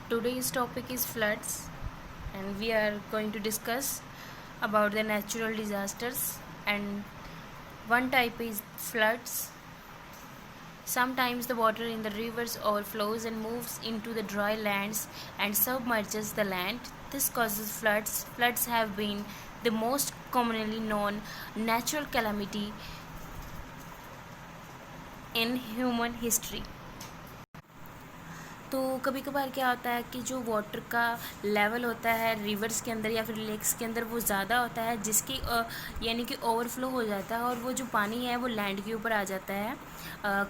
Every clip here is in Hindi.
Today's topic is floods, and we are going to discuss about the natural disasters. And one type is floods. Sometimes the water in the rivers overflows and moves into the dry lands and submerges the land. This causes floods. Floods have been the most commonly known natural calamity in human history. तो कभी कभार क्या होता है कि जो वाटर का लेवल होता है रिवर्स के अंदर या फिर लेक्स के अंदर वो ज़्यादा होता है, जिसकी यानी कि ओवरफ्लो हो जाता है और वो जो पानी है वो लैंड के ऊपर आ जाता है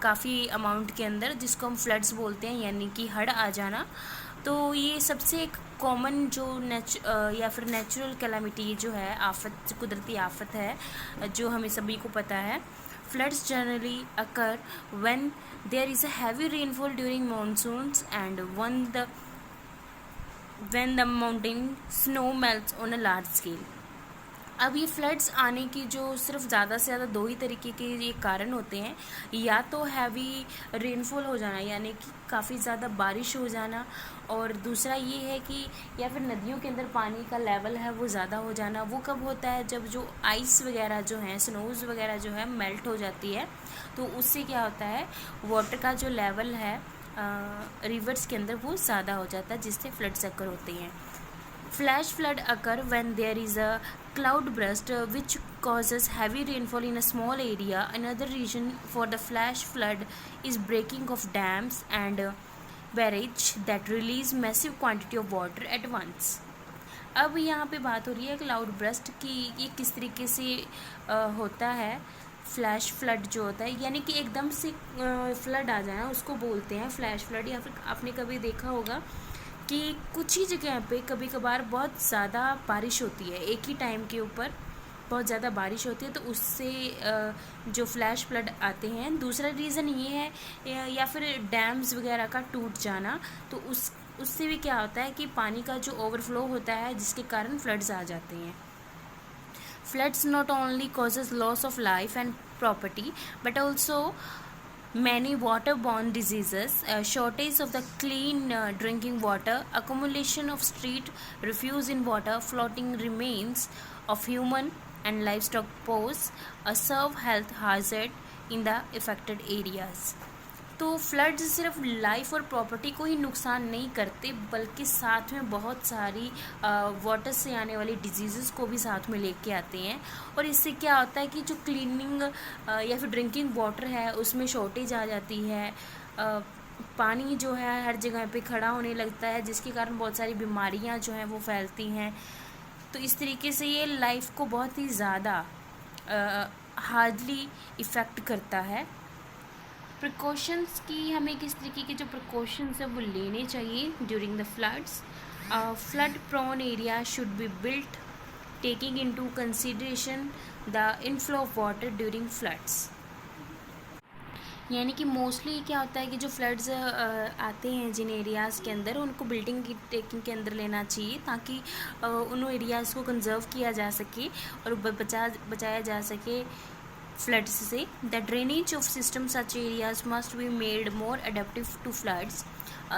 काफ़ी अमाउंट के अंदर, जिसको हम फ्लड्स बोलते हैं, यानी कि हड़ आ जाना। तो ये सबसे एक कॉमन जो या फिर नेचुरल कैलामिटी जो है, आफत, कुदरती आफत है जो हमें सभी को पता है। Floods generally occur when there is a heavy rainfall during monsoons and when the mountain snow melts on a large scale. अब ये फ्लड्स आने की जो सिर्फ ज़्यादा से ज़्यादा दो ही तरीके के ये कारण होते हैं, या तो हैवी रेनफॉल हो जाना यानी कि काफ़ी ज़्यादा बारिश हो जाना, और दूसरा ये है कि या फिर नदियों के अंदर पानी का लेवल है वो ज़्यादा हो जाना। वो कब होता है? जब जो आइस वगैरह जो है, स्नोज़ वगैरह जो है मेल्ट हो जाती है, तो उससे क्या होता है, वाटर का जो लेवल है रिवर्स के अंदर वो ज़्यादा हो जाता है, जिससे फ्लड्स अकर होते हैं। Flash flood occur when there is a cloud burst which causes heavy rainfall in a small area. Another reason for the flash flood is breaking of dams and barrage that release massive quantity of water at once. अब यहाँ पे बात हो रही है क्लाउड ब्रस्ट की, ये किस तरीके से होता है। फ्लैश फ्लड जो होता है यानी कि एकदम से फ्लड आ जाना, उसको बोलते हैं फ्लैश फ्लड। या फिर आपने कभी देखा होगा कि कुछ ही जगह पे कभी कभार बहुत ज़्यादा बारिश होती है, एक ही टाइम के ऊपर बहुत ज़्यादा बारिश होती है, तो उससे जो फ्लैश फ्लड आते हैं। दूसरा रीज़न ये है या फिर डैम्स वगैरह का टूट जाना, तो उससे भी क्या होता है कि पानी का जो ओवरफ्लो होता है, जिसके कारण फ्लड्स आ जाते हैं। Floods not only causes loss of life and property but also many waterborne diseases, shortage of the clean drinking water, accumulation of street refuse in water, floating remains of human and livestock pose a severe health hazard in the affected areas. तो फ्लड्स सिर्फ लाइफ और प्रॉपर्टी को ही नुकसान नहीं करते, बल्कि साथ में बहुत सारी वाटर से आने वाली डिजीज़ को भी साथ में लेके आते हैं। और इससे क्या होता है कि जो क्लीनिंग या फिर ड्रिंकिंग वाटर है उसमें शॉर्टेज आ जाती है, पानी जो है हर जगह पे खड़ा होने लगता है, जिसके कारण बहुत सारी बीमारियां जो हैं वो फैलती हैं। तो इस तरीके से ये लाइफ को बहुत ही ज़्यादा हार्डली इफ़ेक्ट करता है। प्रिकॉशंस की हमें किस तरीके के जो प्रिकॉशंस है वो लेने चाहिए during the floods. Flood prone area should be built taking into consideration the inflow of water during floods. यानी कि मोस्टली क्या होता है कि जो फ्लड्स आते हैं जिन एरियाज़ के अंदर, उनको बिल्डिंग की टेकिंग के अंदर लेना चाहिए, ताकि उन एरियाज़ को कंजर्व किया जा सके और बचाया जा सके floods से। The drainage of system such areas must be made more adaptive to floods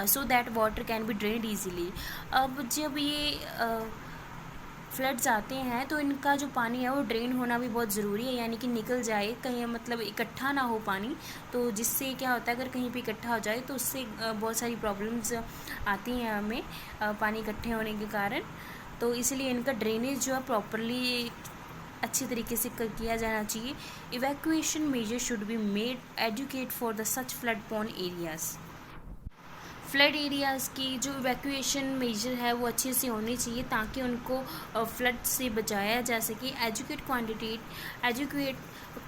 so that water can be drained easily. अब जब ये फ्लड्स आते हैं तो इनका जो पानी है वो ड्रेन होना भी बहुत ज़रूरी है, यानी कि निकल जाए कहीं, मतलब इकट्ठा ना हो पानी। तो जिससे क्या होता है, अगर कहीं पे इकट्ठा हो जाए तो उससे बहुत सारी प्रॉब्लम्स आती हैं हमें पानी इकट्ठे होने के कारण। तो इसलिए इनका ड्रेनेज जो है प्रॉपरली अच्छी तरीके से किया जाना चाहिए। Evacuation measure should be made educate for the such flood prone areas. Flood areas की जो इवैक्यूएशन मेजर है वो अच्छे से होने चाहिए, ताकि उनको फ्लड से बचाया जा सके। Educate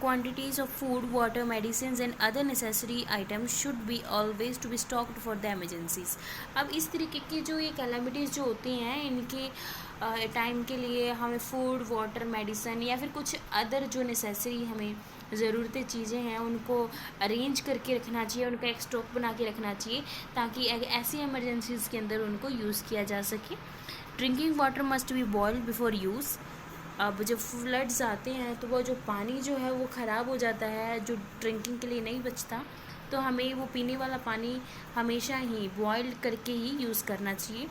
quantities of food, water, medicines and other necessary items should be always to be stocked for the emergencies. अब इस तरीके की जो ये कैलामिटीज़ जो होती हैं, इनके टाइम के लिए हमें फूड, वाटर, मेडिसिन या फिर कुछ अदर जो नेसेसरी हमें ज़रूरतें चीज़ें हैं उनको अरेंज करके रखना चाहिए, उनका एक स्टॉक बना के रखना चाहिए, ताकि ऐसी एमरजेंसीज़ के अंदर उनको यूज़ किया जा सके। Drinking water must be boiled before use. अब जब फ्लड्स आते हैं तो वो जो पानी जो है वो ख़राब हो जाता है, जो ड्रिंकिंग के लिए नहीं बचता, तो हमें वो पीने वाला पानी हमेशा ही बॉयल करके ही यूज़ करना चाहिए।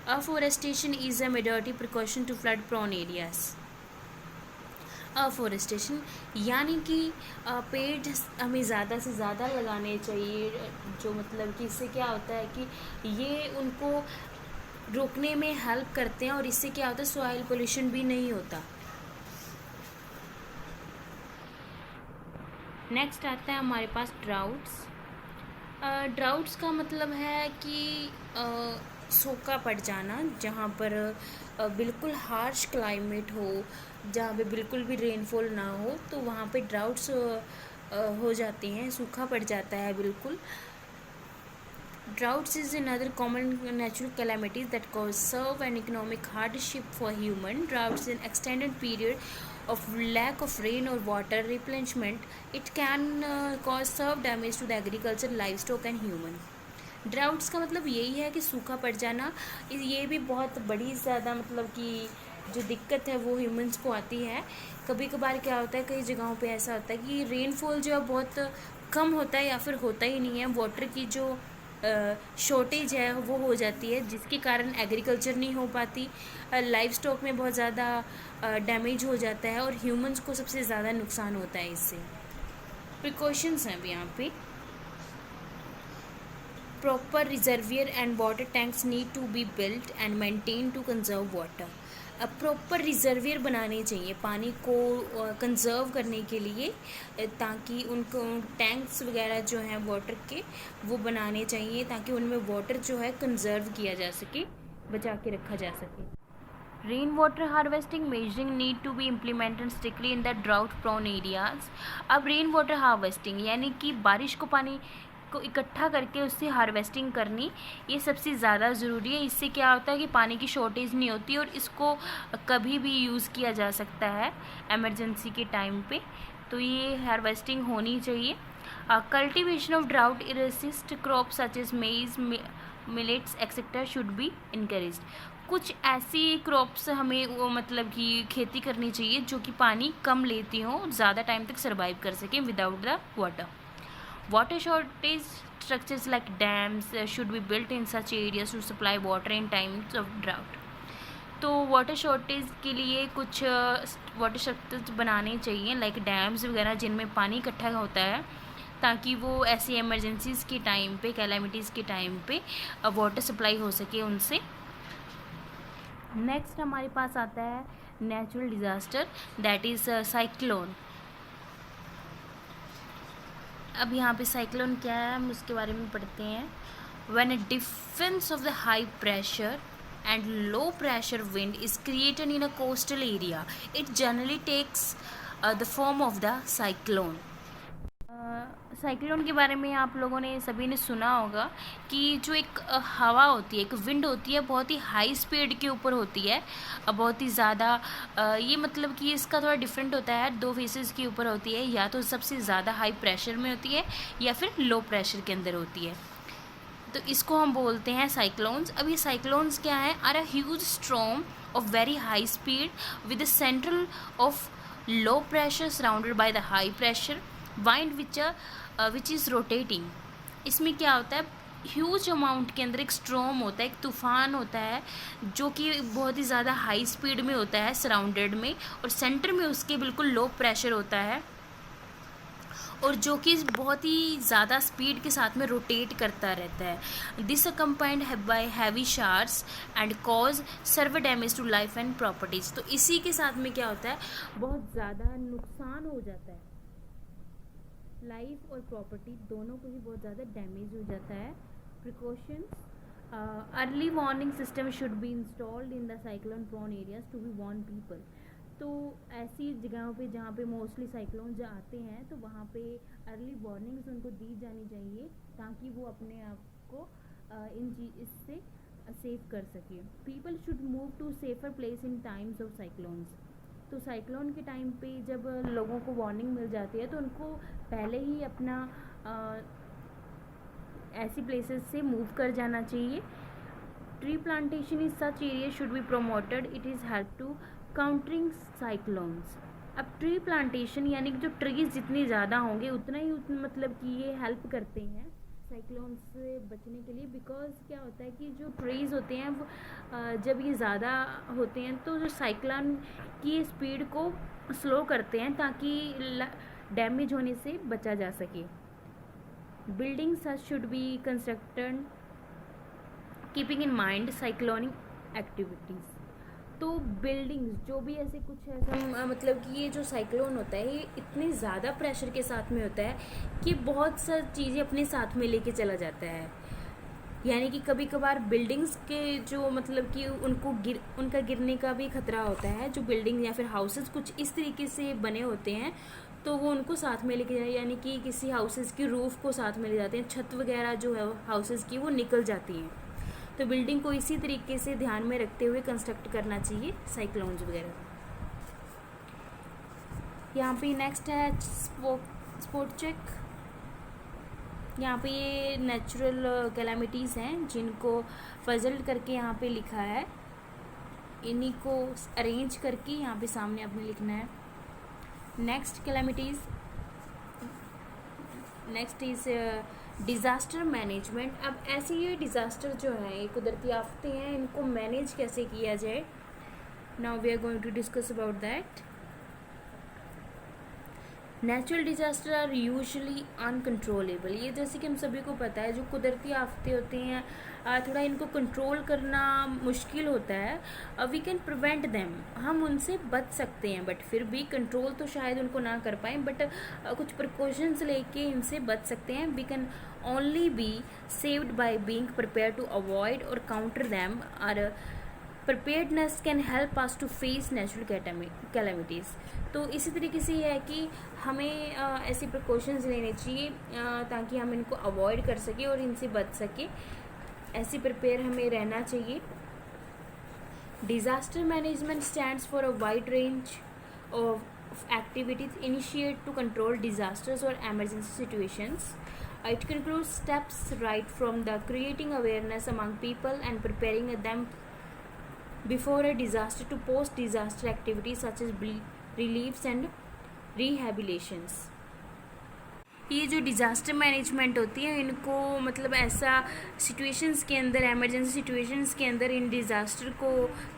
Afforestation is a majority precaution to flood prone areas. Afforestation यानी कि पेड़ हमें ज़्यादा से ज़्यादा लगाने चाहिए, जो मतलब कि इससे क्या होता है कि ये उनको रोकने में हेल्प करते हैं और इससे क्या होता है सॉइल पोल्यूशन भी नहीं होता। नेक्स्ट आता है हमारे पास ड्राउट्स। ड्राउट्स का मतलब है कि सूखा पड़ जाना, जहाँ पर बिल्कुल हार्श क्लाइमेट हो, जहाँ पे बिल्कुल भी रेनफॉल ना हो, तो वहाँ पे ड्राउट्स हो जाते हैं, सूखा पड़ जाता है बिल्कुल। Droughts is another common natural calamity that cause serve an economic hardship for human. Droughts is an extended period of lack of rain or water replenishment. It can cause serve damage to the agriculture, livestock and human. Droughts का मतलब यही है कि सूखा पड़ जाना। ये भी बहुत बड़ी ज़्यादा मतलब कि जो दिक्कत है वो ह्यूमंस को आती है। कभी कभार क्या होता है, कई जगहों पे ऐसा होता है कि रेनफॉल जो है बहुत कम होता है या फिर होता ही नहीं है। वाटर की जो शॉर्टेज है वो हो जाती है, जिसके कारण एग्रीकल्चर नहीं हो पाती, लाइफ स्टॉक में बहुत ज़्यादा डैमेज हो जाता है और ह्यूमंस को सबसे ज़्यादा नुकसान होता है इससे। प्रिकॉशंस हैं अब यहाँ पे। Proper reservoir and water tanks need to be built and maintained to conserve water. अब प्रॉपर रिजर्वियर बनाने चाहिए पानी को कंजर्व करने के लिए, ताकि उनको टैंक्स वगैरह जो हैं वाटर के वो बनाने चाहिए, ताकि उनमें वाटर जो है कंजर्व किया जा सके, बचा के रखा जा सके। Rain water harvesting measuring need to be implemented strictly in the drought prone areas. अब रेन वाटर हार्वेस्टिंग यानी कि बारिश को पानी को इकट्ठा करके उससे हार्वेस्टिंग करनी, ये सबसे ज़्यादा ज़रूरी है। इससे क्या होता है कि पानी की शॉर्टेज नहीं होती और इसको कभी भी यूज़ किया जा सकता है एमरजेंसी के टाइम पे, तो ये हार्वेस्टिंग होनी चाहिए। Cultivation of drought resist crop such as maize, millets etcetera should be encouraged. कुछ ऐसी क्रॉप्स हमें वो मतलब कि खेती करनी चाहिए जो कि पानी कम लेती हों, ज़्यादा टाइम तक सर्वाइव कर सकें without the water. Water shortage structures like dams should be built in such areas to supply water in times of drought. तो वाटर शॉर्टेज के लिए कुछ वाटर स्ट्रक्चर्स बनाने चाहिए लाइक डैम्स वगैरह, जिनमें पानी इकट्ठा होता है, ताकि वो ऐसी एमरजेंसीज़ के टाइम पे, कैलामिटीज़ के टाइम पे वाटर सप्लाई हो सके उनसे। नेक्स्ट हमारे पास आता है natural disaster, that is cyclone. अब यहाँ पे साइक्लोन क्या है हम उसके बारे में पढ़ते हैं। When a difference of the high pressure and low pressure wind is created in a coastal area, it generally takes the form of the cyclone. Cyclone के बारे में आप लोगों ने सभी ने सुना होगा कि जो एक हवा होती है, एक विंड होती है, बहुत ही हाई स्पीड के ऊपर होती है, बहुत ही ज़्यादा ये मतलब कि इसका थोड़ा डिफरेंट होता है, दो फेसेस के ऊपर होती है, या तो सबसे ज़्यादा हाई प्रेशर में होती है या फिर लो प्रेशर के अंदर होती है, तो इसको हम बोलते हैं साइक्लोन्स। अब ये साइक्लोन्स क्या है, are a huge storm of very high speed with the central of low pressure surrounded by the high pressure wind which is rotating. इसमें क्या होता है, ह्यूज अमाउंट के अंदर एक स्ट्रॉम होता है, एक तूफान होता है जो कि बहुत ही ज़्यादा हाई स्पीड में होता है सराउंडेड में, और सेंटर में उसके बिल्कुल लो प्रेशर होता है, और जो कि बहुत ही ज़्यादा स्पीड के साथ में रोटेट करता रहता है। This accompanied by heavy showers and cause severe damage to life and properties. तो इसी के साथ में क्या होता है, बहुत ज़्यादा नुकसान हो जाता है, लाइफ और प्रॉपर्टी दोनों को ही बहुत ज़्यादा डैमेज हो जाता है। Precautions, early warning system should be installed in the cyclone prone areas to be warn people. तो ऐसी जगहों पे जहाँ पे मोस्टली साइक्लोन जो आते हैं, तो वहाँ पे अर्ली वार्निंग्स उनको दी जानी चाहिए, ताकि वो अपने आप को इससे सेव कर सके। People should move to safer place in times of cyclones. तो साइक्लोन के टाइम पे जब लोगों को वार्निंग मिल जाती है, तो उनको पहले ही अपना ऐसी प्लेसेस से मूव कर जाना चाहिए। Tree plantation in such area should be promoted, it is help to countering cyclones. अब ट्री प्लांटेशन यानी कि जो ट्रीज जितनी ज़्यादा होंगे उतना ही मतलब कि ये हेल्प करते हैं साइक्लोन से बचने के लिए। बिकॉज क्या होता है कि जो ट्रीज होते हैं वो जब ये ज़्यादा होते हैं तो जो साइक्लोन की स्पीड को स्लो करते हैं ताकि डैमेज होने से बचा जा सके। Building such should be constructed keeping in mind cyclonic activities. तो बिल्डिंग्स जो भी ऐसे कुछ ऐसा मतलब कि ये जो साइक्लोन होता है ये इतने ज़्यादा प्रेशर के साथ में होता है कि बहुत सारी चीज़ें अपने साथ में लेके चला जाता है। यानी कि कभी कभार बिल्डिंग्स के जो मतलब कि उनका गिरने का भी खतरा होता है। जो बिल्डिंग या फिर हाउसेस कुछ इस तरीके से बने होते हैं तो वो उनको साथ में लेके जाए, यानी कि किसी हाउसेस की रूफ को साथ में ले जाते हैं, छत वगैरह जो है हाउसेस की वो निकल जाती हैं। तो बिल्डिंग को इसी तरीके से ध्यान में रखते हुए कंस्ट्रक्ट करना चाहिए साइक्लोन्स वगैरह। यहाँ पे नेक्स्ट है स्पॉट चेक। यहाँ पे ये नेचुरल कैलामिटीज़ हैं जिनको फजल करके यहाँ पे लिखा है, इन्हीं को अरेंज करके यहाँ पे सामने आपने लिखना है। Next calamities, next is disaster management. अब ऐसे ये डिज़ास्टर जो है ये कुदरती आफतें हैं, इनको मैनेज कैसे किया जाए। Now we are going to discuss about that. Natural disaster are usually uncontrollable. ये जैसे कि हम सभी को पता है जो कुदरती आफतें होती हैं थोड़ा इनको कंट्रोल करना मुश्किल होता है। वी कैन प्रिवेंट देम, हम उनसे बच सकते हैं, बट फिर भी कंट्रोल तो शायद उनको ना कर पाएँ, बट कुछ प्रिकॉशंस लेके इनसे बच सकते हैं। We can only be saved by being prepare to avoid और काउंटर दैम। और preparedness can help us to face natural calamities. तो इसी तरीके से ये है कि हमें ऐसी प्रिकॉशंस लेने चाहिए ताकि हम इनको अवॉइड कर सकें और इनसे बच सकें। ऐसी प्रिपेयर हमें रहना चाहिए। Disaster management stands for a wide range of activities initiate to control disasters और emergency situations. It includes steps right from the creating awareness among people and preparing them before a disaster to post-disaster activities such as reliefs and rehabilitations. ये जो डिज़ास्टर मैनेजमेंट होती है इनको मतलब ऐसा सिचुएशंस के अंदर, एमरजेंसी सिचुएशंस के अंदर इन डिज़ास्टर को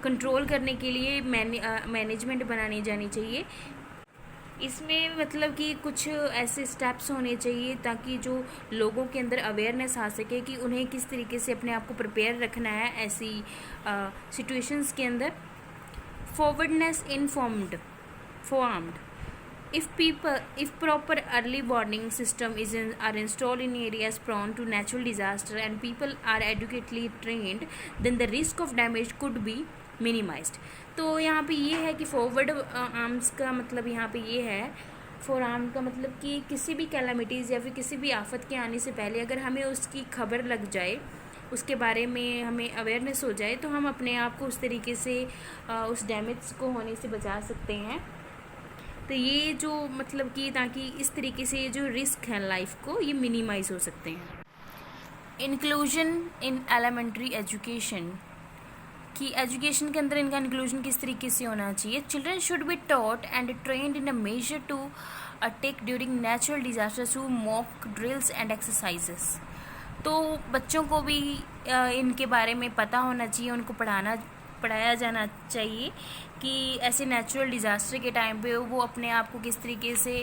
कंट्रोल करने के लिए मैनेजमेंट बनानी जानी चाहिए। इसमें मतलब कि कुछ ऐसे स्टेप्स होने चाहिए ताकि जो लोगों के अंदर अवेयरनेस आ सके कि उन्हें किस तरीके से अपने आप को प्रिपेयर रखना है ऐसी सिचुएशंस के अंदर। Forwardness informed. If proper early warning system are installed in areas prone to natural disaster and people are adequately trained, then the risk of damage could be minimized. तो यहाँ पे ये है कि फॉरवर्ड आर्म्स का मतलब यहाँ पे ये है, फॉर आर्म का मतलब कि किसी भी कैलामिटीज़ या फिर किसी भी आफत के आने से पहले अगर हमें उसकी खबर लग जाए, उसके बारे में हमें अवेयरनेस हो जाए, तो हम अपने आप को उस तरीके से उस डैमेज को होने से बचा सकते हैं। तो ये जो मतलब कि ताकि इस तरीके से जो रिस्क है लाइफ को ये मिनिमाइज हो सकते हैं। इंक्लूजन इन एलिमेंट्री एजुकेशन, कि एजुकेशन के अंदर इनका इंक्लूजन किस तरीके से होना चाहिए। Children should be taught and trained in a measure to take during natural disasters through mock drills and exercises. तो बच्चों को भी इनके बारे में पता होना चाहिए, उनको पढ़ाया जाना चाहिए कि ऐसे नेचुरल डिज़ास्टर के टाइम पे वो अपने आप को किस तरीके से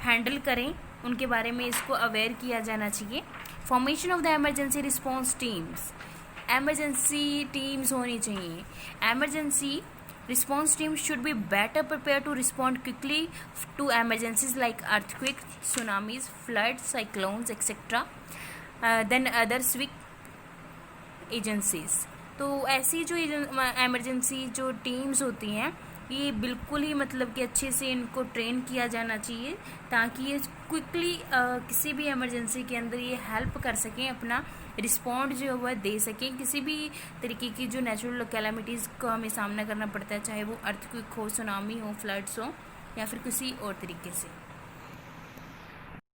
हैंडल करें, उनके बारे में इसको अवेयर किया जाना चाहिए। Formation of the emergency response teams, emergency teams होनी चाहिए। Emergency response team should be better prepare to respond quickly to emergencies like earthquake, tsunamis, floods, cyclones etcetera than other civic agencies. तो ऐसी जो एमरजेंसी जो टीम्स होती हैं ये बिल्कुल ही मतलब कि अच्छे से इनको ट्रेन किया जाना चाहिए ताकि ये क्विकली किसी भी इमरजेंसी के अंदर ये हेल्प कर सकें, अपना रिस्पॉन्ड जो है दे सकें किसी भी तरीके की जो नेचुरल कैलामिटीज़ को हमें सामना करना पड़ता है, चाहे वो अर्थक्वेक हो, सुनामी हो, फ्लड्स हो या फिर किसी और तरीके से।